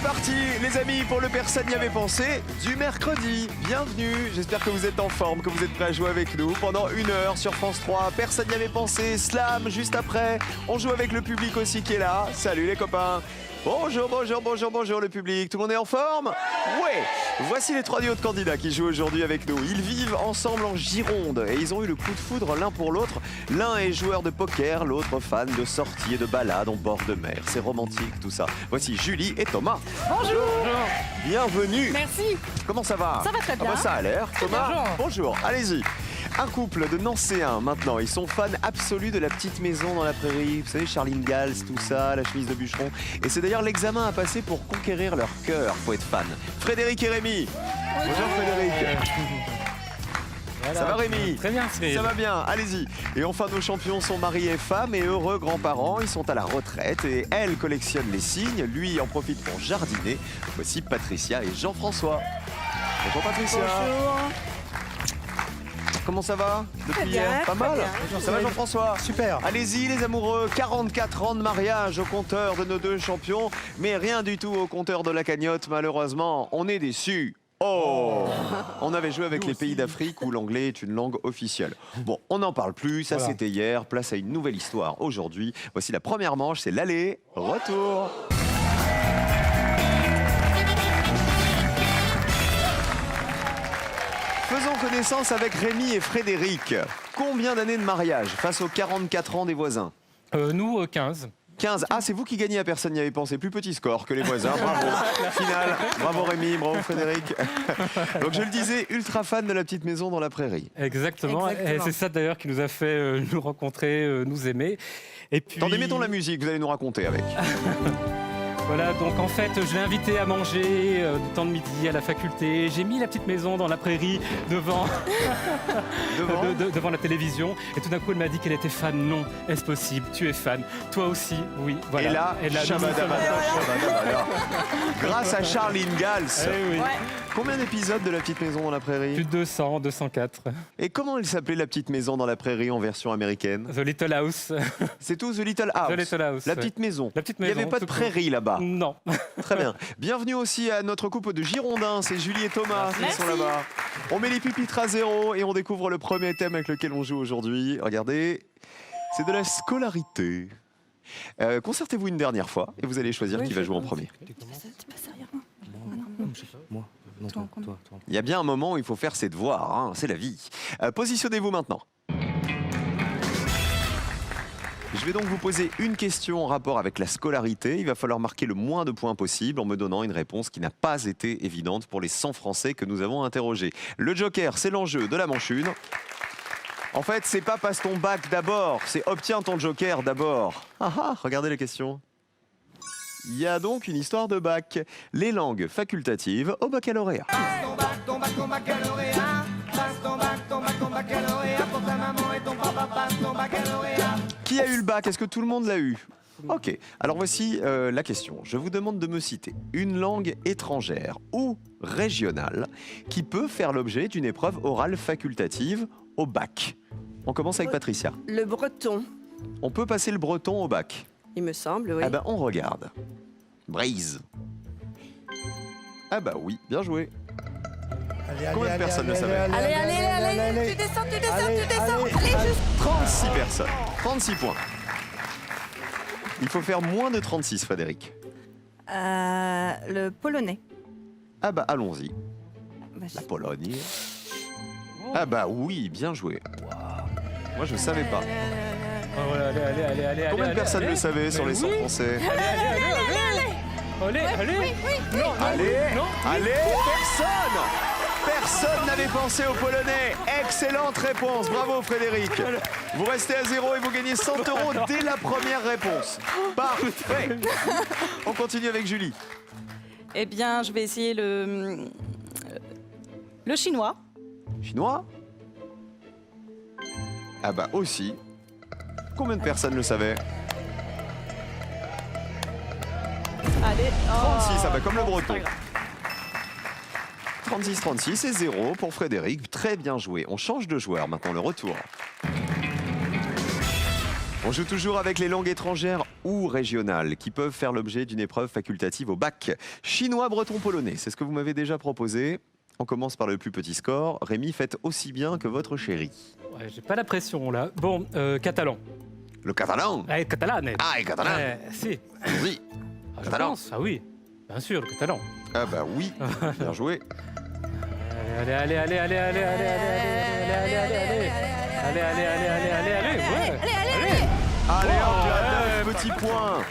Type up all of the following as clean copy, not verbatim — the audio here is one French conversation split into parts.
parti, les amis, pour le Personne n'y avait pensé du mercredi. Bienvenue, j'espère que vous êtes en forme, que vous êtes prêts à jouer avec nous pendant 1 heure sur France 3. Personne n'y avait pensé, slam juste après. On joue avec le public aussi qui est là. Salut les copains. Bonjour, bonjour, bonjour, bonjour le public. Tout le monde est en forme? Ouais. Voici les 3 duos de candidats qui jouent aujourd'hui avec nous. Ils vivent ensemble en Gironde et ils ont eu le coup de foudre l'un pour l'autre. L'un est joueur de poker, l'autre fan de sorties et de balades en bord de mer. C'est romantique tout ça. Voici Julie et Thomas. Bonjour. Bienvenue. Merci. Comment ça va? Ça va très bien. Ah bah ça a l'air. Thomas, Bonjour. Allez-y. Un couple de Nancéens maintenant, ils sont fans absolus de la petite maison dans la prairie. Vous savez, Charline Gals, tout ça, la chemise de bûcheron. Et c'est d'ailleurs l'examen à passer pour conquérir leur cœur. Faut être fan. Frédéric et Rémi. Bonjour Frédéric. Voilà. Ça va Rémi? Très bien Cyril. Ça va bien, allez-y. Et enfin, nos champions sont mari et femme et heureux grands-parents. Ils sont à la retraite et elle collectionne les signes. Lui en profite pour jardiner. Voici Patricia et Jean-François. Bonjour Patricia. Bonjour. Comment ça va depuis bien, hier? Pas très mal. bien. Ça va Jean-François? Super. Allez-y les amoureux, 44 ans de mariage au compteur de nos deux champions, mais rien du tout au compteur de la cagnotte malheureusement. On est déçus. Oh! On avait joué avec les pays d'Afrique où l'anglais est une langue officielle. Bon, on n'en parle plus, ça Voilà. c'était hier, place à une nouvelle histoire aujourd'hui. Voici la première manche, c'est l'aller-retour. Faisons connaissance avec Rémi et Frédéric. Combien d'années de mariage face aux 44 ans des voisins? Nous, 15. 15. Ah, c'est vous qui gagnez, à personne n'y avait pensé. Plus petit score que les voisins. Bravo. Finale. Bravo Rémi, bravo Frédéric. Donc je le disais, ultra fan de la petite maison dans la prairie. Exactement. Et c'est ça d'ailleurs qui nous a fait nous rencontrer, nous aimer. Et puis... Attendez, mettons la musique, vous allez nous raconter avec. Voilà, donc en fait, je l'ai invité à manger du temps de midi à la faculté. J'ai mis la petite maison dans la prairie devant, devant la télévision. Et tout d'un coup, elle m'a dit qu'elle était fan. Non, est-ce possible? Tu es fan. Toi aussi, oui. Voilà. Et là, nous shabadabada, shabadabada. Grâce à Charline Gals. Eh oui. Ouais. Combien d'épisodes de la petite maison dans la prairie? Plus de 200, 204. Et comment elle s'appelait la petite maison dans la prairie en version américaine? The Little House. C'est tout, The Little House. The Little House. La petite maison. La petite Il n'y maison. avait pas de tout court. prairie là-bas. Non. Très bien. Bienvenue aussi à notre couple de Girondins, c'est Julie et Thomas qui Merci. sont là-bas. On met les pupitres à zéro et on découvre le premier thème avec lequel on joue aujourd'hui. Regardez, c'est de la scolarité. Concertez-vous une dernière fois et vous allez choisir qui va jouer en premier. T'es pas sérieux? Moi. Non, toi. Il y a bien un moment où il faut faire ses devoirs, hein, c'est la vie. Positionnez-vous maintenant. Je vais donc vous poser une question en rapport avec la scolarité. Il va falloir marquer le moins de points possible en me donnant une réponse qui n'a pas été évidente pour les 100 Français que nous avons interrogés. Le joker, c'est l'enjeu de la manche 1. En fait, c'est pas passe ton bac d'abord, c'est obtiens ton joker d'abord. Ah ah, regardez les questions. Il y a donc une histoire de bac. Les langues facultatives au baccalauréat. Ton baccalauréat. Passe ton baccalauréat. Pour ta maman et ton papa, passe ton baccalauréat. Qui a eu le bac? Est-ce que tout le monde l'a eu? Ok, alors voici la question. Je vous demande de me citer une langue étrangère ou régionale qui peut faire l'objet d'une épreuve orale facultative au bac. On commence avec Patricia. Le breton, On peut passer le breton au bac. il me semble, oui. Ah ben on regarde. Brise. Ah bah oui, bien joué. Combien de personnes le savaient? Allez, tu descends, tu descends. Allez, juste. 36 personnes. 36 points. Il faut faire moins de 36, Frédéric. Le polonais. Ah bah allons-y. Bah, La Pologne. Ah bah oui, bien joué. Moi je savais pas. Allez. Combien de personnes le savaient sur les 100 Français? Allez. Allez, personne! Personne n'avait pensé au polonais. Excellente réponse, bravo Frédéric. Vous restez à 0 et vous gagnez 100 € dès la première réponse. Parfait. On continue avec Julie. Eh bien, je vais essayer le chinois. Chinois? Ah bah aussi. Combien de personnes le savaient? Allez. 36, ah bah comme le bon, breton. c'est pas grave. 36-36 et 0 pour Frédéric. Très bien joué. On change de joueur maintenant, le retour. On joue toujours avec les langues étrangères ou régionales qui peuvent faire l'objet d'une épreuve facultative au bac. Chinois, breton, polonais, c'est ce que vous m'avez déjà proposé. On commence par le plus petit score. Rémi, faites aussi bien que votre chéri. Ouais, j'ai pas la pression là. Bon, catalan. Le catalan. Catalan. Ah, et catalan. Si. Oui. Ah, je Catalan. pense. Ah oui, bien sûr, le catalan. Ah bah oui, bien joué. Allez, ouais. Allez hop là, 9 petits points.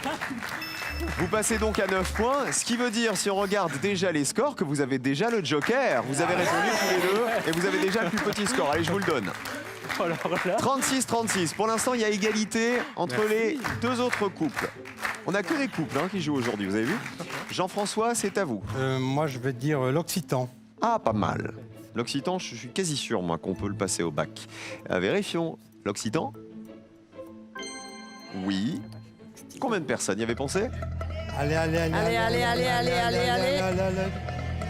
Vous passez donc à 9 points, ce qui veut dire, si on regarde déjà les scores, que vous avez déjà le joker. Vous avez répondu tous les deux et vous avez déjà le plus petit score. Allez, je vous le donne. 36-36. Pour l'instant, il y a égalité entre les deux autres couples. On n'a que des couples qui jouent aujourd'hui, vous avez vu? Jean-François, c'est à vous. Moi, je vais dire l'occitan. Ah, pas mal. L'occitan, je suis quasi sûr, moi, qu'on peut le passer au bac. Vérifions. L'occitan? Oui. Combien de personnes y avaient pensé? Allez.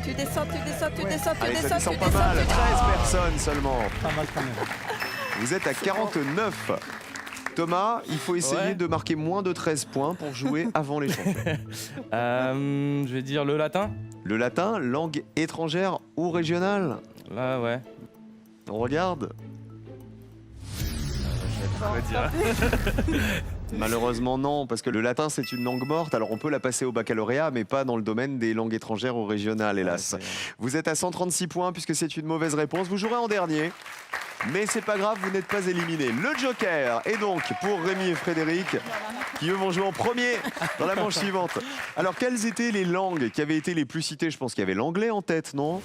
Tu descends. Allez, ça descend pas mal. 13 personnes seulement. Pas mal quand même. Vous êtes à 49. Thomas, il faut essayer de marquer moins de 13 points pour jouer avant les champions. Je vais dire le latin. Le latin, langue étrangère ou régionale? Là, ouais. On regarde. Malheureusement non, parce que le latin c'est une langue morte, alors on peut la passer au baccalauréat, mais pas dans le domaine des langues étrangères ou régionales, hélas. Vous êtes à 136 points puisque c'est une mauvaise réponse, vous jouerez en dernier. Mais c'est pas grave, vous n'êtes pas éliminés. Le joker est donc pour Rémi et Frédéric, qui eux vont jouer en premier dans la manche suivante. Alors quelles étaient les langues qui avaient été les plus citées? Je pense qu'il y avait l'anglais en tête, non?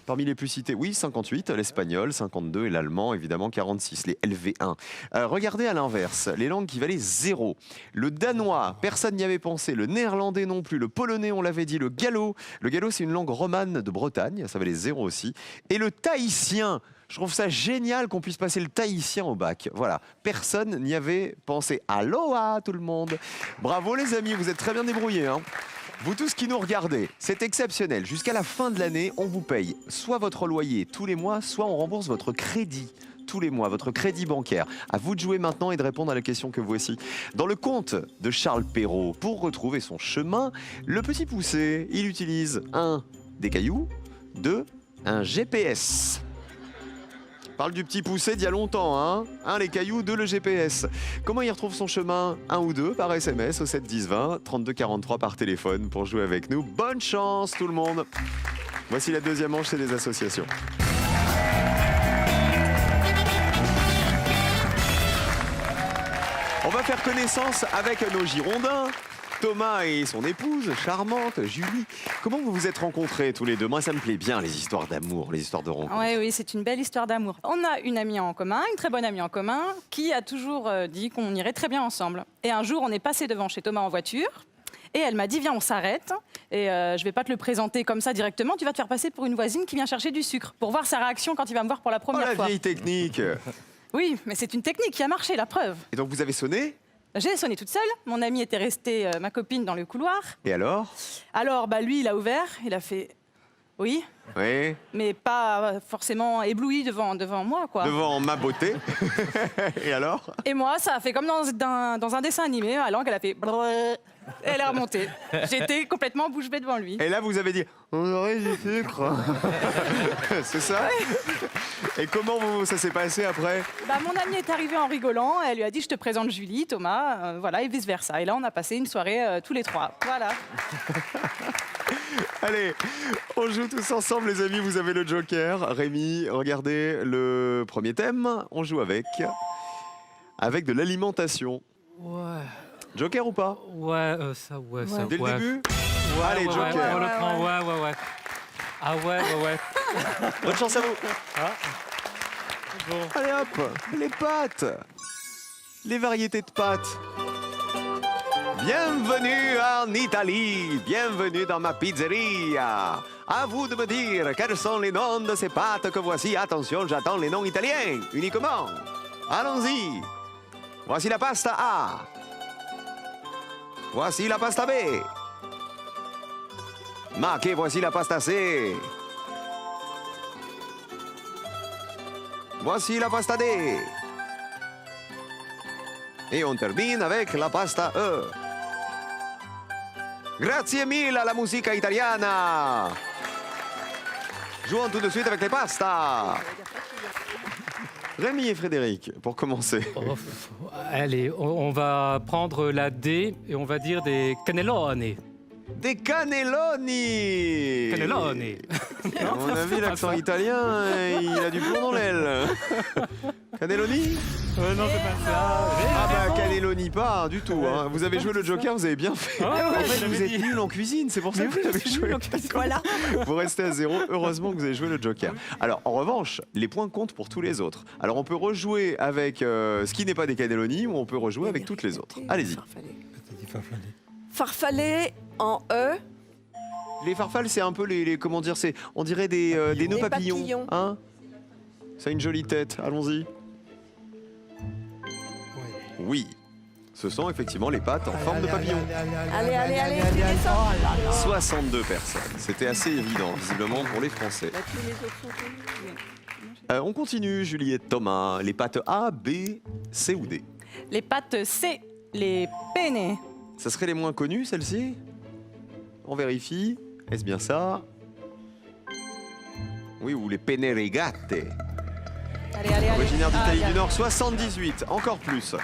Parmi les plus cités, oui, 58, l'espagnol, 52 et l'allemand, évidemment, 46, les LV1. Regardez à l'inverse, les langues qui valaient 0. Le danois, personne n'y avait pensé, le néerlandais non plus, le polonais, on l'avait dit, le gallo. Le gallo, c'est une langue romane de Bretagne, ça valait 0 aussi. Et le tahitien, je trouve ça génial qu'on puisse passer le tahitien au bac. Voilà, personne n'y avait pensé. Aloha tout le monde. Bravo les amis, vous êtes très bien débrouillés. Vous tous qui nous regardez, c'est exceptionnel. Jusqu'à la fin de l'année, on vous paye soit votre loyer tous les mois, soit on rembourse votre crédit tous les mois, votre crédit bancaire. À vous de jouer maintenant et de répondre à la question que voici. Dans le conte de Charles Perrault, pour retrouver son chemin, le petit poucet, il utilise 1. Des cailloux, 2. Un GPS. On parle du petit poucet d'il y a longtemps, hein. 1, les cailloux, 2, le GPS. Comment il retrouve son chemin? 1 ou 2 par SMS au 7 10 20, 32 43 par téléphone pour jouer avec nous. Bonne chance tout le monde. Voici la deuxième manche, c'est des associations. On va faire connaissance avec nos Girondins. Thomas et son épouse, charmante, Julie. Comment vous vous êtes rencontrés tous les deux? Moi, ça me plaît bien, les histoires d'amour, les histoires de rencontre. Oui, c'est une belle histoire d'amour. On a une amie en commun, une très bonne amie en commun, qui a toujours dit qu'on irait très bien ensemble. Et un jour, on est passé devant chez Thomas en voiture. Et elle m'a dit, viens, on s'arrête. Et je vais pas te le présenter comme ça directement. Tu vas te faire passer pour une voisine qui vient chercher du sucre. Pour voir sa réaction quand il va me voir pour la première la fois. vieille technique. Oui, mais c'est une technique qui a marché, la preuve. Et donc, vous avez sonné? J'ai sonné toute seule. Mon amie était restée, ma copine, dans le couloir. Et alors? Alors, lui, il a ouvert. Il a fait... Oui, Oui. mais pas forcément ébloui devant moi, quoi. Devant ma beauté. Et alors? Et moi, ça a fait comme dans un dessin animé. Ma langue, elle a fait... brrr. Et elle est remontée. J'étais complètement bouche bée devant lui. Et là, vous avez dit, on aurait du sucre. C'est ça? Et comment ça s'est passé après? Mon amie est arrivée en rigolant. Elle lui a dit, je te présente Julie, Thomas, voilà, et vice-versa. Et là, on a passé une soirée tous les trois. Voilà. Allez, on joue tous ensemble, les amis. Vous avez le joker. Rémi, regardez le premier thème. On joue avec de l'alimentation. Ouais. Joker ou pas? Ouais, ça. Dès le début? Ouais, Allez, ouais, joker. on le prend, ouais. Ah ouais. Bonne chance à vous. Ah. Bon. Allez hop, les pâtes. Les variétés de pâtes. Bienvenue en Italie, bienvenue dans ma pizzeria. À vous de me dire quels sont les noms de ces pâtes que voici. Attention, j'attends les noms italiens uniquement. Allons-y. Voici la pasta A. Voici la pasta B. Ma che voici la pasta C. Voici la pasta D. Et on termine avec la pasta E. Grazie mille à la musica italiana. Jouons tout de suite avec les pastas. Rémi et Frédéric, pour commencer. Oh, allez, on va prendre la D et on va dire des cannelloni. Des cannelloni. Cannelloni. À mon avis, l'accent italien, il a du plomb dans l'aile. Cannelloni? Non, c'est pas ça. Ah bah cannelloni pas du tout. Hein. Vous avez joué le Joker, vous avez bien fait. Ah ouais, En fait, j'avais vous êtes dit. nul en cuisine, c'est pour ça que vous avez joué. Voilà. Vous restez à 0. Heureusement que vous avez joué le Joker. Alors en revanche, les points comptent pour tous les autres. Alors on peut rejouer avec ce qui n'est pas des cannelloni ou on peut rejouer avec toutes les autres. Allez-y. Farfalle en E. Les farfales, c'est un peu les comment dire, c'est on dirait des nœuds Des papillons, papillons. hein. Ça a une jolie tête. Allons-y. Oui. Ce sont effectivement les pattes en forme de papillon. Allez, tu descends. 62 personnes. C'était assez évident, visiblement, pour les Français. Bah, tous les autres sont connus. On continue, Julie et Thomas. Les pattes A, B, C ou D. Les pâtes C, les penne. Ça serait les moins connus, celles-ci? On vérifie. Est-ce bien ça? Oui, ou les penne rigate. Allez. Originaire d'Italie Ah, du Nord, 78. Encore plus.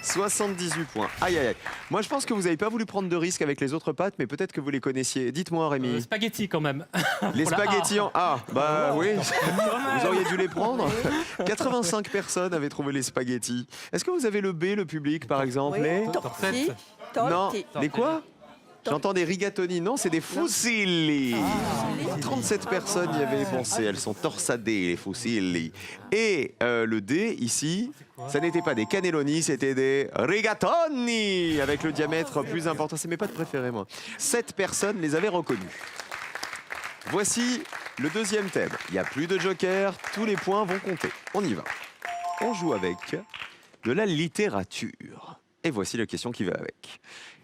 78 points. Aïe, aïe, aïe. Moi, je pense que vous n'avez pas voulu prendre de risques avec les autres pâtes, mais peut-être que vous les connaissiez. Dites-moi, Rémi. Spaghetti quand même. Les pour la spaghettis A. en A. Bah oui. Vous auriez dû les prendre. 85 personnes avaient trouvé les spaghettis. Est-ce que vous avez le B, le public, par exemple? Les... Torti. Non, Torti. les quoi? J'entends des rigatoni. Non, c'est des fusilli. 37 personnes y avaient pensé. Elles sont torsadées, les fusilli. Et le D, ici, ça n'était pas des cannelloni, c'était des rigatoni, avec le diamètre plus important. C'est mes pâtes préférées, moi. 7 personnes les avaient reconnues. Voici le deuxième thème. Il n'y a plus de joker, tous les points vont compter. On y va. On joue avec de la littérature. Et voici la question qui va avec.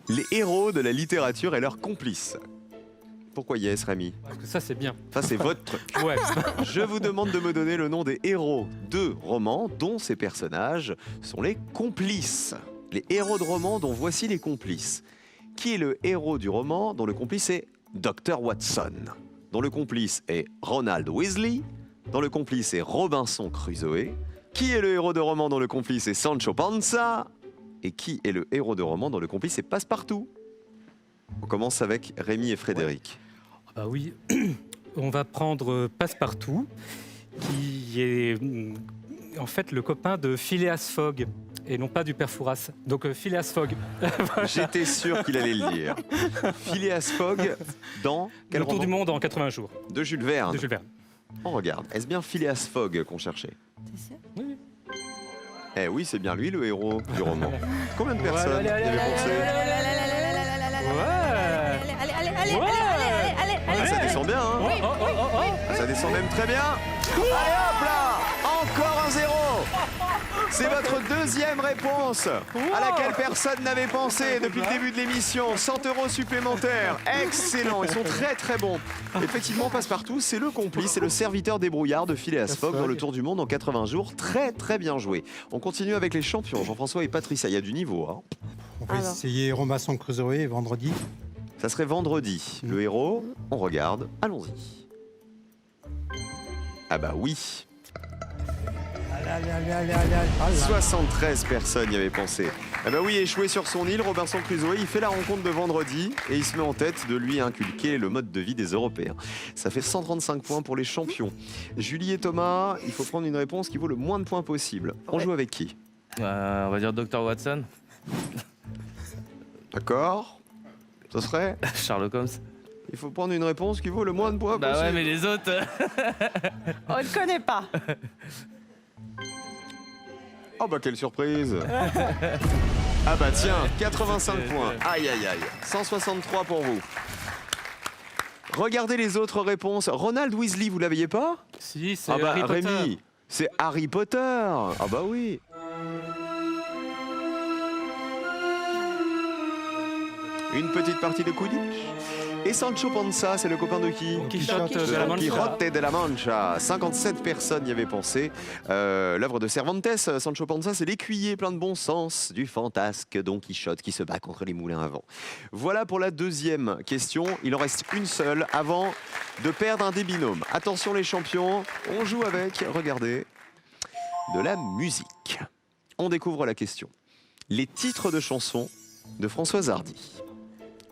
Les héros de la littérature et leurs complices. Pourquoi yes, Rémi? Parce que ça, c'est bien. Ça, c'est votre truc. Ouais. Je vous demande de me donner le nom des héros de romans dont ces personnages sont les complices. Les héros de romans dont voici les complices. Qui est le héros du roman dont le complice est Dr. Watson? Dont le complice est Ronald Weasley? Dont le complice est Robinson Crusoe? Qui est le héros de roman dont le complice est Sancho Panza? Et qui est le héros de roman dont le complice est Passepartout? On commence avec Rémi et Frédéric. Bah oui, on va prendre Passepartout, qui est en fait le copain de Phileas Fogg, et non pas du père Fouras. Donc Phileas Fogg. J'étais sûr qu'il allait le dire. Phileas Fogg dans quel Le tour roman? du monde en 80 jours, De Jules Verne. de Jules Verne. On regarde. Est-ce bien Phileas Fogg qu'on cherchait? Oui. Eh oui, c'est bien lui le héros du roman. Combien de personnes allez, y allez, avaient allez, pensé? Ouais. Ça descend bien, hein? Ça descend même très bien. Allez hop là! Encore un 0. C'est votre deuxième réponse à laquelle personne n'avait pensé depuis le début de l'émission. 100 € supplémentaires. Excellent. Ils sont très très bons. Effectivement, Passepartout, c'est le complice, c'est le serviteur débrouillard de Phileas Fogg dans le Tour du Monde en 80 jours. Très très bien joué. On continue avec les champions, Jean-François et Patricia. Il y a du niveau, hein. On va Alors. essayer Robinson Crusoe vendredi. Ça serait vendredi. Le héros, on regarde. Allons-y. Ah bah oui. Allez. 73 personnes y avaient pensé. Ah bah oui, échoué sur son île, Robinson Crusoe, il fait la rencontre de vendredi et il se met en tête de lui inculquer le mode de vie des Européens. Ça fait 135 points pour les champions. Julie et Thomas, il faut prendre une réponse qui vaut le moins de points possible. On joue avec qui? On va dire Dr. Watson. D'accord. Ce serait? Sherlock Holmes. Il faut prendre une réponse qui vaut le moins de points Bah ouais, possible. mais les autres. On ne connaît pas. Oh bah quelle surprise. Ah bah tiens, 85 points. Aïe aïe aïe. 163 pour vous. Regardez les autres réponses. Ronald Weasley, vous l'aviez pas? Si, c'est Ah bah Harry Potter. Rémi, c'est Harry Potter. Ah bah oui. Une petite partie de Quidditch. Et Sancho Panza, c'est le copain de qui? Quichotte de la Don Mancha. Quijote de la Mancha. 57 personnes y avaient pensé. L'œuvre de Cervantes, Sancho Panza, c'est l'écuyer plein de bon sens du fantasque Don Quichotte qui se bat contre les moulins à vent. Voilà pour la deuxième question. Il en reste une seule avant de perdre un des binômes. Attention les champions, on joue avec, regardez, de la musique. On découvre la question. Les titres de chansons de Françoise Hardy.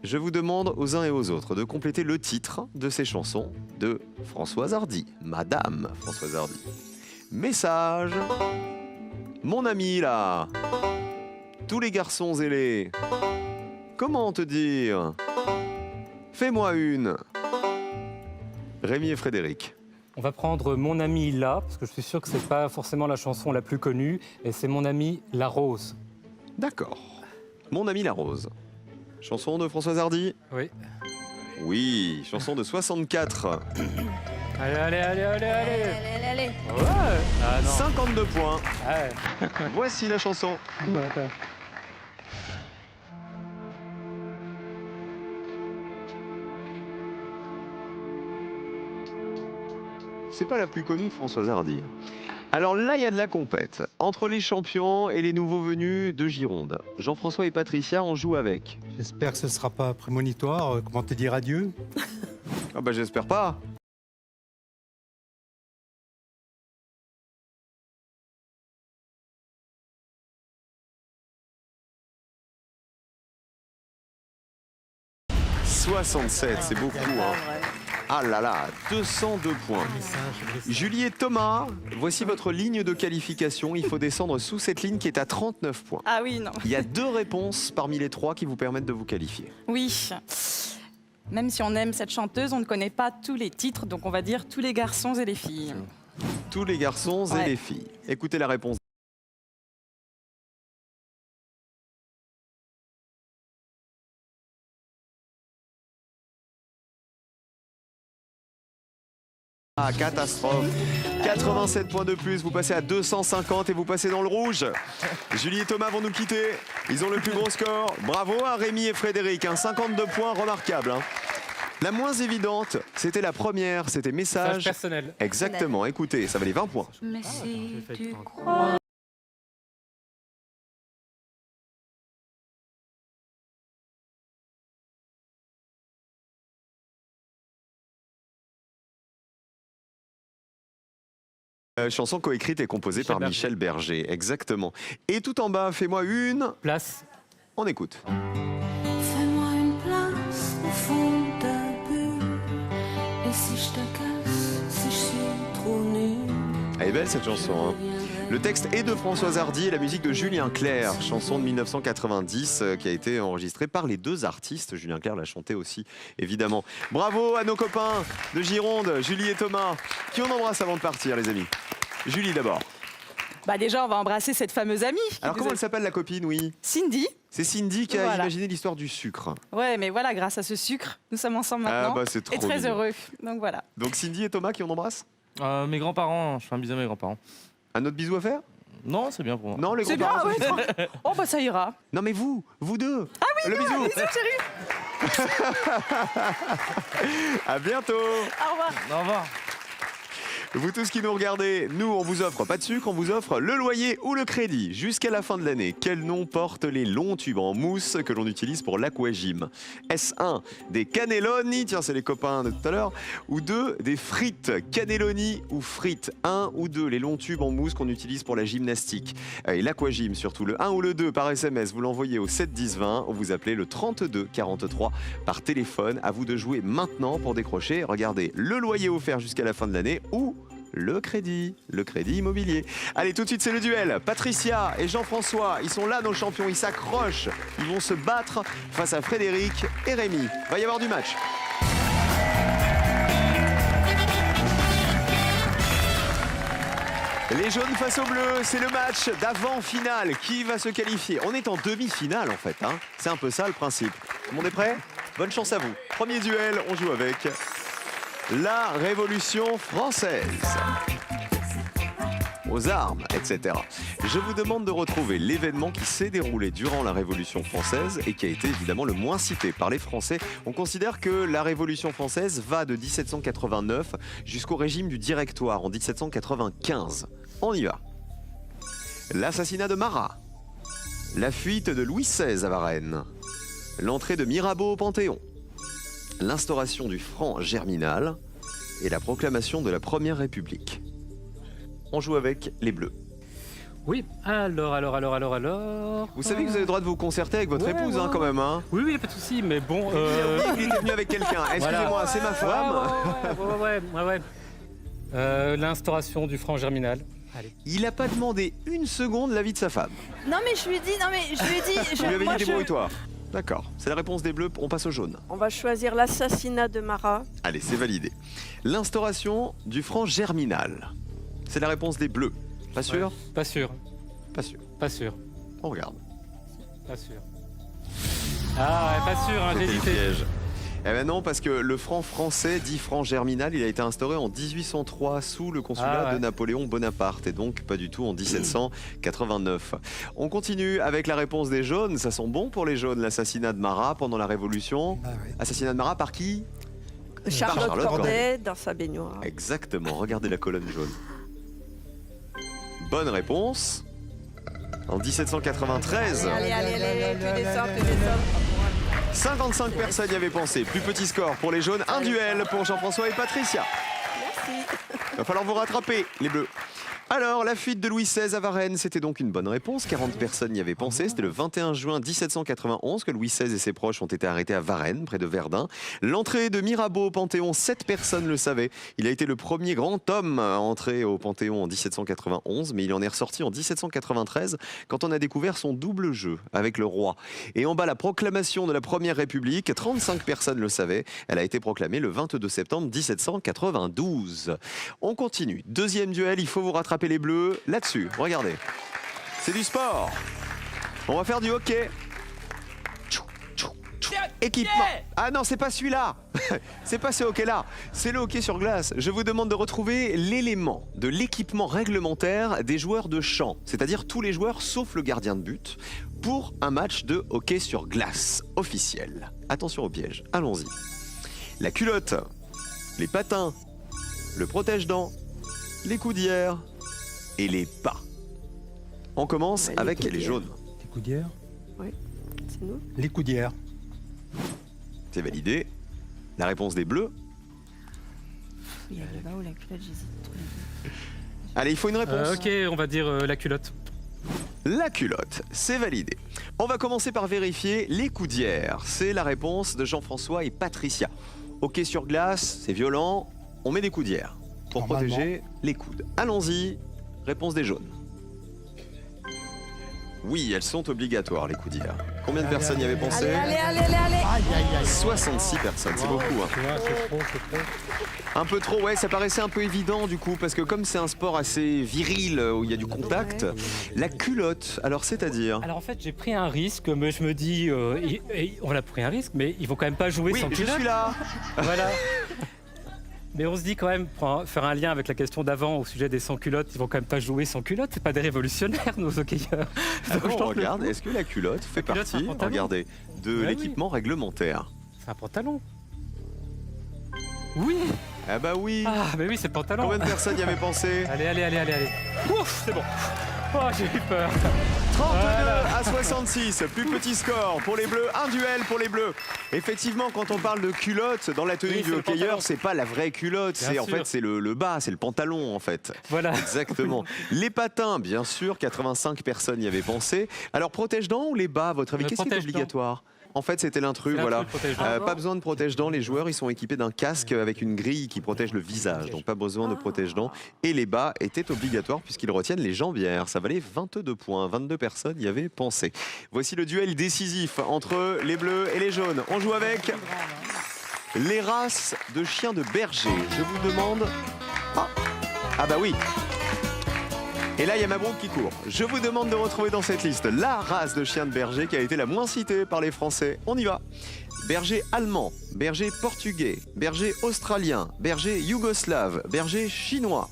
Je vous demande aux uns et aux autres de compléter le titre de ces chansons de Françoise Hardy, Madame Françoise Hardy. Message. Mon ami là. Tous les garçons ailés. Comment te dire? Fais-moi une. Rémi et Frédéric. On va prendre Mon ami là, parce que je suis sûr que c'est pas forcément la chanson la plus connue, et c'est Mon ami la rose. D'accord. Mon ami la rose. Chanson de Françoise Hardy? Oui. Oui, chanson de 64. Allez, allez, allez, allez, allez. Allez, allez. Ouais. Ah non. 52 points. Ouais. Voici la chanson. Attends. C'est pas la plus connue de Françoise Hardy. Alors là, il y a de la compète. Entre les champions et les nouveaux venus de Gironde. Jean-François et Patricia, on joue avec. J'espère que ce ne sera pas prémonitoire. Comment te dire adieu? Ah bah j'espère pas. « 67, c'est beaucoup. Hein. Ah là là, 202 points. Julie et Thomas, voici votre ligne de qualification. Il faut descendre sous cette ligne qui est à 39 points. Ah oui, non. Il y a 2 réponses parmi les 3 qui vous permettent de vous qualifier. Oui. Même si on aime cette chanteuse, on ne connaît pas tous les titres, donc on va dire tous les garçons et les filles. Tous les garçons et Ouais. les filles. Écoutez la réponse. Ah, catastrophe. 87 points de plus, vous passez à 250 et vous passez dans le rouge. Julie et Thomas vont nous quitter. Ils ont le plus gros score. Bravo à Rémi et Frédéric. Hein. 52 points, remarquable. Hein. La moins évidente, c'était la première, c'était Message message. personnel. Exactement, écoutez, ça valait 20 points. Mais si j'ai fait tu exprès. crois. Chanson coécrite et composée Michel par Berger. Michel Berger, exactement. Et tout en bas, fais-moi une. Place. On écoute. Fais-moi une place au fond de ta bulle. Et si je te casse, si je suis trop nulle. Elle est belle cette chanson. Hein. Le texte est de Françoise Hardy et la musique de Julien Clerc, chanson de 1990 qui a été enregistrée par les 2 artistes. Julien Clerc l'a chanté aussi, évidemment. Bravo à nos copains de Gironde, Julie et Thomas, qui on embrasse avant de partir, les amis. Julie d'abord. Bah déjà, on va embrasser cette fameuse amie. Alors comment elle s'appelle la copine, oui? Cindy. C'est Cindy qui a Voilà. imaginé l'histoire du sucre. Ouais, mais voilà, grâce à ce sucre, nous sommes ensemble Ah maintenant. bah c'est trop et très mignon. heureux. Donc voilà. Donc Cindy et Thomas qui on embrasse? Mes grands-parents, je fais un bisou à mes grands-parents. Un autre bisou à faire? Non, c'est bien pour moi. Non, les C'est bien, grands-parents. ah ouais, tranquille. Oh bah ça ira. Non mais vous deux. Ah oui, le bisou. Bisous chérie. À bientôt. Au revoir. Au revoir. Vous tous qui nous regardez, nous on vous offre pas de sucre, on vous offre le loyer ou le crédit jusqu'à la fin de l'année. Quel nom portent les longs tubes en mousse que l'on utilise pour l'aquagym? Est-ce 1 des cannelloni, tiens c'est les copains de tout à l'heure, ou 2 des frites, cannelloni ou frites? 1 ou 2 les longs tubes en mousse qu'on utilise pour la gymnastique et l'aquagym surtout. Le 1 ou le 2 par SMS, vous l'envoyez au 7 10 20 ou vous appelez le 32 43 par téléphone. À vous de jouer maintenant pour décrocher. Regardez, le loyer offert jusqu'à la fin de l'année ou le crédit immobilier. Allez, tout de suite, c'est le duel. Patricia et Jean-François, ils sont là, nos champions, ils s'accrochent. Ils vont se battre face à Frédéric et Rémi. Va y avoir du match. Les jaunes face aux bleus, c'est le match d'avant-finale. Qui va se qualifier? On est en demi-finale, en fait. Hein. C'est un peu ça, le principe. Tout le monde est prêt? Bonne chance à vous. Premier duel, on joue avec la Révolution française. aux armes, etc. Je vous demande de retrouver l'événement qui s'est déroulé durant la Révolution française et qui a été évidemment le moins cité par les Français. On considère que la Révolution française va de 1789 jusqu'au régime du Directoire en 1795. On y va. L'assassinat de Marat, la fuite de Louis XVI à Varennes, l'entrée de Mirabeau au Panthéon, l'instauration du franc germinal et la proclamation de la Première République. On joue avec les Bleus. Oui, alors. Vous savez que vous avez le droit de vous concerter avec votre Ouais, épouse, ouais. hein, quand même. Hein. Oui, pas de souci, mais bon. Il était venu avec quelqu'un. Excusez-moi, c'est ma femme. L'instauration du franc germinal. Allez. Il n'a pas demandé une seconde l'avis de sa femme. Non mais je lui ai dit, Vous lui avez dit débrouille-toi. D'accord, c'est la réponse des Bleus, on passe au jaune. On va choisir l'assassinat de Marat. Allez, c'est validé. L'instauration du franc germinal. C'est la réponse des Bleus. Pas sûr? Pas sûr, Pas sûr. pas sûr, On regarde. pas sûr. Ah, ouais, pas sûr, hein, j'ai C'était le hésité. piège. Eh ben non, parce que le franc français, dit franc germinal, il a été instauré en 1803 sous le consulat de Napoléon Bonaparte et donc pas du tout en 1789. On continue avec la réponse des jaunes. Ça sent bon pour les jaunes, l'assassinat de Marat pendant la Révolution. Ah ouais. Assassinat de Marat par qui? Charlotte Charlotte Corday dans sa baignoire. Exactement, regardez la colonne jaune. Bonne réponse. En 1793. Allez, tu descends. 55 personnes y avaient pensé. Plus petit score pour les jaunes. Un duel pour Jean-François et Patricia. Merci. Va falloir vous rattraper, les bleus. Alors, la fuite de Louis XVI à Varennes, c'était donc une bonne réponse. 40 personnes y avaient pensé. C'était le 21 juin 1791 que Louis XVI et ses proches ont été arrêtés à Varennes, près de Verdun. L'entrée de Mirabeau au Panthéon, 7 personnes le savaient. Il a été le premier grand homme à entrer au Panthéon en 1791, mais il en est ressorti en 1793 quand on a découvert son double jeu avec le roi. Et en bas, la proclamation de la Première République, 35 personnes le savaient. Elle a été proclamée le 22 septembre 1792. On continue. Deuxième duel, il faut vous rattraper les bleus là-dessus. Regardez. C'est du sport. On va faire du hockey. Équipement. Ah non, c'est pas celui-là. C'est pas ce hockey-là. C'est le hockey sur glace. Je vous demande de retrouver l'élément de l'équipement réglementaire des joueurs de champ, c'est-à-dire tous les joueurs sauf le gardien de but, pour un match de hockey sur glace officiel. Attention au piège. Allons-y. La culotte, les patins, le protège-dents, les coudières et les bas. On commence Les avec les coudières. jaunes. Les coudières. C'est nous. Les coudières. C'est validé. La réponse des bleus. Il y a le bas ou la culotte, j'hésite. Allez, il faut une réponse. Ok, on va dire la culotte. La culotte, c'est validé. On va commencer par vérifier les coudières. C'est la réponse de Jean-François et Patricia. Hockey sur glace, c'est violent. On met des coudières pour Normalement. protéger les coudes. Allons-y. Réponse des jaunes. Oui, elles sont obligatoires, les coudières. Combien de personnes y avaient pensé? Allez. Aïe, aïe, aïe. 66 personnes, c'est beaucoup. Hein. Tu vois, c'est trop. Un peu trop, ouais, ça paraissait un peu évident du coup, parce que comme c'est un sport assez viril où il y a du contact, la culotte, alors c'est-à-dire? Alors en fait, j'ai pris un risque, mais je me dis, on a pris un risque, mais ils vont quand même pas jouer Oui, sans je culotte. suis là. Voilà. Mais on se dit quand même, pour faire un lien avec la question d'avant au sujet des sans-culottes, ils vont quand même pas jouer sans culotte, c'est pas des révolutionnaires nos hockeyeurs. Ah Donc, bon, je tente le regarde, coup. est-ce que la culotte fait La culotte, c'est un partie, pantalon. regardez, de Ouais, l'équipement réglementaire? C'est un pantalon. Oui. Ah bah oui. Ah, mais oui, c'est le pantalon. Combien de personnes y avaient pensé? Allez. Ouf, c'est bon. Oh, j'ai eu peur. 32 à 66, plus petit score pour les bleus, un duel pour les bleus. Effectivement, quand on parle de culotte dans la tenue Oui, du c'est le hockeyeur, pantalon. c'est pas la vraie culotte, Bien c'est en sûr. fait c'est le bas, c'est le pantalon en fait. Voilà. Exactement. Les patins, bien sûr, 85 personnes y avaient pensé. Alors protège-dents ou les bas, à votre avis, Le qu'est-ce qui est protège-dents. obligatoire? En fait, c'était l'intrus, C'est voilà. l'intrus, le protège-dents. Pas besoin de protège-dents, les joueurs, ils sont équipés d'un casque avec une grille qui protège le visage, donc pas besoin de protège-dents. Et les bas étaient obligatoires puisqu'ils retiennent les jambières. Ça valait 22 points, 22 personnes y avaient pensé. Voici le duel décisif entre les bleus et les jaunes. On joue avec les races de chiens de berger. Je vous demande... Ah bah oui. Et là, il y a ma bronque qui court. Je vous demande de retrouver dans cette liste la race de chiens de berger qui a été la moins citée par les Français. On y va. Berger allemand, berger portugais, berger australien, berger yougoslave, berger chinois.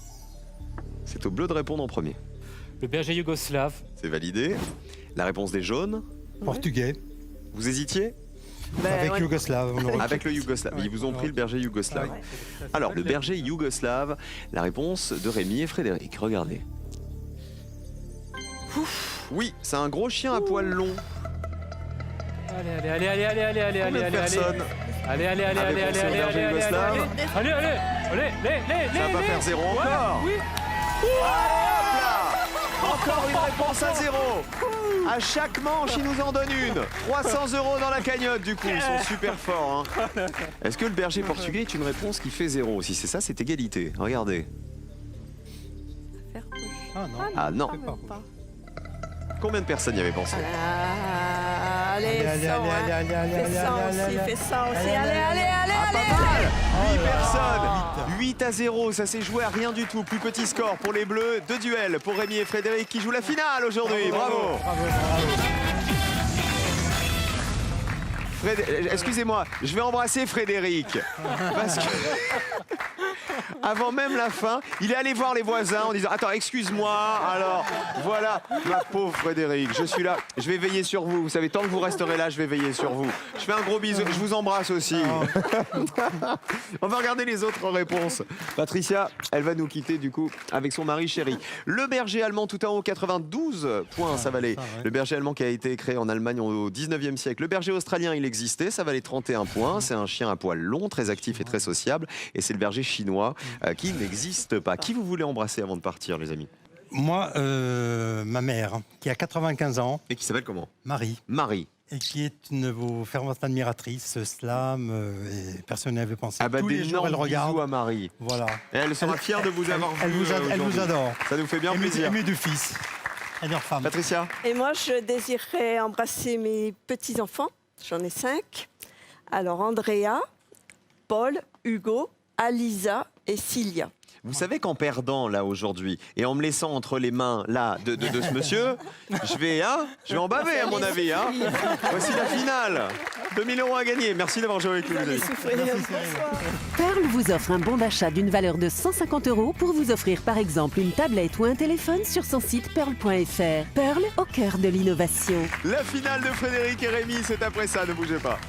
C'est au bleu de répondre en premier. Le berger yougoslave. C'est validé. La réponse des jaunes. Portugais. Vous hésitiez? Avec ouais. Yougoslave. on aurait- Avec le yougoslave. Ils vous ont pris le berger yougoslave. Alors, le berger yougoslave, la réponse de Rémi et Frédéric. Regardez. Oui, c'est un gros chien à poils longs. Allez, allez, allez, allez, allez, allez, allez, Combien de allez, allez. personnes Allez, allez, allez, avaient allez, pensé allez, au allez, berger allez, yougoslave? allez, allez, allez, allez, Ça va pas faire zéro Ouais, encore. oui. Hop là. Encore une réponse à zéro. À chaque manche, ils nous en donnent une. 300 € dans la cagnotte, du coup. Ils sont super forts. Hein. Est-ce que le berger portugais est une réponse qui fait zéro? Si c'est ça, c'est égalité. Regardez. Ah non. Ah non. c'est pas. Pas. Combien de personnes y avaient pensé? Allez, Allez, 100, allez, hein. allez, allez, allez, Fais ça allez, aussi, allez, fais ça aussi. allez, Allez, allez, allez, allez, Ah, pas allez. mal 8 là personnes 8 à 0, ça s'est joué à rien du tout. Plus petit score pour les Bleus. 2 duels pour Rémi et Frédéric qui jouent la finale aujourd'hui. Bravo. Excusez-moi, je vais embrasser Frédéric. Parce que avant même la fin, il est allé voir les voisins en disant attends, excuse-moi. Alors voilà, ma pauvre Frédéric, je suis là, je vais veiller sur vous. Vous savez, tant que vous resterez là, je vais veiller sur vous. Je fais un gros bisou, je vous embrasse aussi. On va regarder les autres réponses. Patricia, elle va nous quitter du coup avec son mari chéri. Le berger allemand tout en haut, 92 points, ça valait. Le berger allemand qui a été créé en Allemagne au 19e siècle. Le berger australien, il existait, ça valait 31 points. C'est un chien à poils longs, très actif et très sociable. Et c'est le berger chinois qui n'existe pas. Qui vous voulez embrasser avant de partir, les amis? Moi, ma mère, qui a 95 ans, Et qui s'appelle comment? Marie, Marie. et qui est une de vos ferventes admiratrices, slam, et personne n'y avait pensé. Ah bah Tous les jours, elle d'énormes regarde. bisous à Marie. Voilà. Et elle sera fière de vous avoir Elle vu vous, elle vous aujourd'hui. adore. Ça nous fait bien Et mes, plaisir. et mes deux fils. Et leur femme. Patricia? Et moi, je désirerais embrasser mes petits-enfants. J'en ai 5. Alors, Andrea, Paul, Hugo, Alisa et Cilia. Vous savez qu'en perdant là aujourd'hui et en me laissant entre les mains là de ce monsieur, je vais en baver à mon avis. Hein. Voici la finale. 2000 € à gagner. Merci d'avoir joué avec nous, les amis. Bonsoir. Pearl vous offre un bon d'achat d'une valeur de 150 € pour vous offrir par exemple une tablette ou un téléphone sur son site pearl.fr. Pearl au cœur de l'innovation. La finale de Frédéric et Rémi, c'est après ça, ne bougez pas.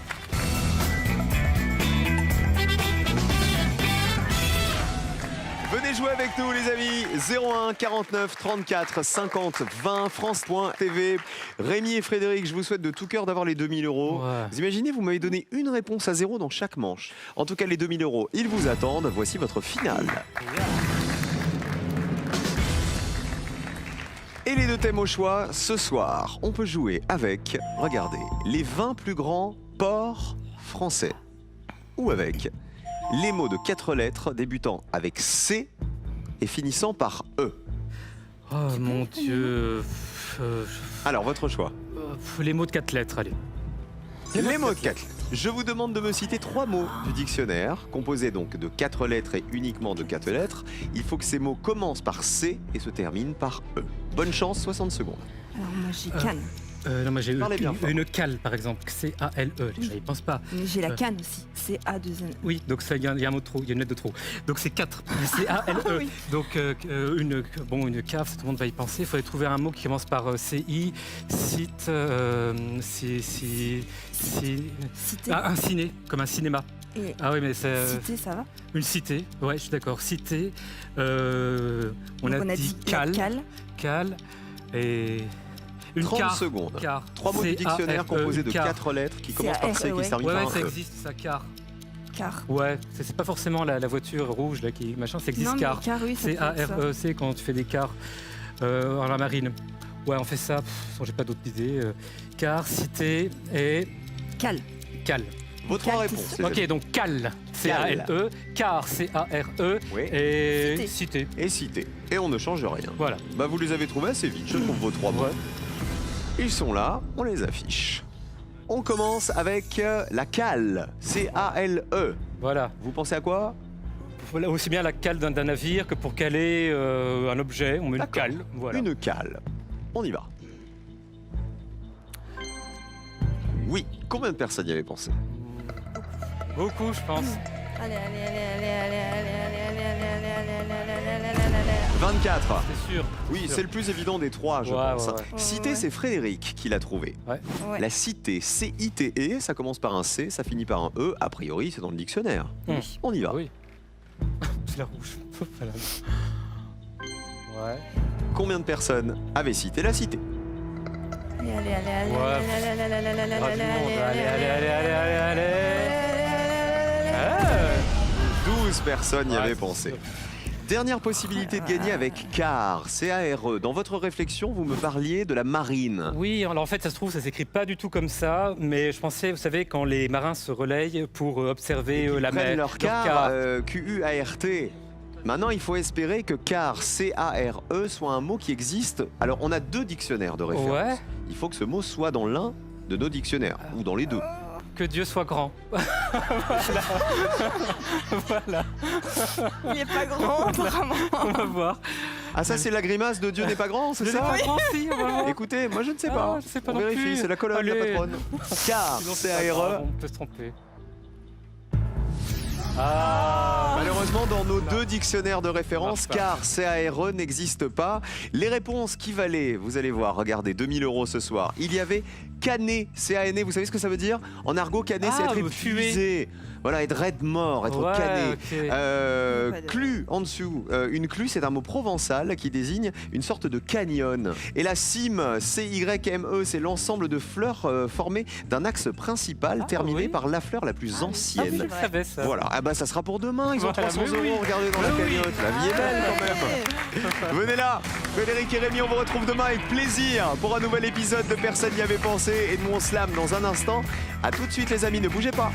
Venez jouer avec nous les amis, 01 49 34 50 20, France.tv. Rémi et Frédéric, je vous souhaite de tout cœur d'avoir les 2000 €. Ouais. Vous imaginez, vous m'avez donné une réponse à 0 dans chaque manche. En tout cas, les 2000 €, ils vous attendent. Voici votre finale. Et les deux thèmes au choix, ce soir, on peut jouer avec, regardez, les 20 plus grands ports français. Ou avec les mots de 4 lettres débutant avec C et finissant par E. Oh mon Dieu. Alors, votre choix. Les mots de 4 lettres, allez. Les mots de 4 lettres. Je vous demande de me citer 3 mots du dictionnaire, composés donc de 4 lettres et uniquement de 4 lettres. Il faut que ces mots commencent par C et se terminent par E. Bonne chance, 60 secondes. Alors, moi, j'ai Cannes. Non, moi j'ai Parlez bien fort. une cale par exemple, C-A-L-E. Les gens y pensent pas. Mais j'ai la canne aussi. C'est A2N. Oui, donc il y a un mot de trop, il y a une lettre de trop. Donc c'est 4, C-A-L-E. Oui. Donc une cave, tout le monde va y penser. Il faudrait trouver un mot qui commence par C-I, site, Cité. un ciné, comme un cinéma. Et Ah oui, mais c'est cité, ça va. une cité. Ouais, je suis d'accord. Cité. On Donc, a dit cal, cal et une 30 car. secondes. Car. 3 mots du dictionnaire composés de car. 4 lettres qui commencent par C et C-A-R-E, qui se terminent Ouais, par ça un E. existe, ça, car. Car. Ouais, c'est pas forcément la voiture rouge là qui machin, ça existe Non, mais car. car, oui, ça peut être ça. C-A-R-E-C quand tu fais des cars en la marine. Ouais, on fait ça. J'ai pas d'autres idées. Car, cité et Cal. cal. Vos 3 Cal, réponses. les amis. Ok, donc cal, C-A-L-E, car, C-A-R-E Oui. et Cité. cité. Et cité. Et on ne change rien. Voilà. Bah vous les avez trouvés assez vite, je trouve vos 3 mots. Ils sont là, on les affiche. On commence avec la cale, C-A-L-E. Voilà. Vous pensez à quoi? Voilà, aussi bien la cale d'un navire que pour caler un objet, on met une D'accord. cale. Voilà. Une cale. On y va. Oui, combien de personnes y avaient pensé? Beaucoup, je pense. Allez, allez, allez, allez, allez, allez, allez, allez, allez, allez, allez. 24. C'est sûr. Oui, c'est le plus évident des trois, je Ouais, pense. ouais, ouais. Cité, c'est Frédéric qui l'a trouvé. Ouais. Ouais. La cité, C-I-T-E, ça commence par un C, ça finit par un E. A priori, c'est dans le dictionnaire. On y va. Oui. C'est la rouge. Voilà. Ouais. Combien de personnes avaient cité la cité? Allez, allez, allez, allez, Ouais. allez, allez, allez, allez, Ah, du allez, monde. allez, Allez, allez, allez, allez, allez. Ah. 12 personnes y Ouais, avaient c'est pensé. sûr. Dernière possibilité de gagner avec CARE, C-A-R-E. Dans votre réflexion, vous me parliez de la marine. Oui, alors en fait, ça se trouve, ça s'écrit pas du tout comme ça, mais je pensais, vous savez, quand les marins se relayent pour observer la Prennent mer. leur CARE, Q-U-A-R-T. Maintenant, il faut espérer que CARE, C-A-R-E, soit un mot qui existe. Alors, on a 2 dictionnaires de référence. Ouais. Il faut que ce mot soit dans l'un de nos dictionnaires, ou dans les 2. Que Dieu soit grand. Voilà. Il n'est pas grand, apparemment. On va voir. Ah, ça, c'est la grimace de Dieu n'est pas grand, c'est Dieu n'est ça pas grand, si, on va voir. Écoutez, moi, je ne sais Ah, pas. je sais pas On non vérifie, plus. c'est la colonne, la Allez. patronne. CARE, Sinon, c'est pas grave, C-A-R-E. on peut se tromper. Ah. Malheureusement, dans nos 2 dictionnaires de référence, Marche pas. CARE, C-A-R-E n'existe pas. Les réponses qui valaient, vous allez voir, regardez, 2000 € ce soir. Il y avait cané, C-A-N-E, vous savez ce que ça veut dire? En argot, cané, c'est Ah, être tuer. épuisé. Voilà, être raide mort, être Ouais, cané. ok. Clu en dessous. Une clue, c'est un mot provençal qui désigne une sorte de canyon. Et la cime, C-Y-M-E, c'est l'ensemble de fleurs formées d'un axe principal Ah, terminé oui. par la fleur la plus Ah oui, ancienne. je le savais, ça. Voilà, ah bah ça sera pour demain, ils ont Voilà, 300 mais oui. €, regardez dans la Mais oui. cagnotte, la vie est belle quand même. Venez là, Frédéric et Rémi, on vous retrouve demain avec plaisir pour un nouvel épisode de Personne n'y avait pensé et de mon slam dans un instant. A tout de suite les amis, ne bougez pas.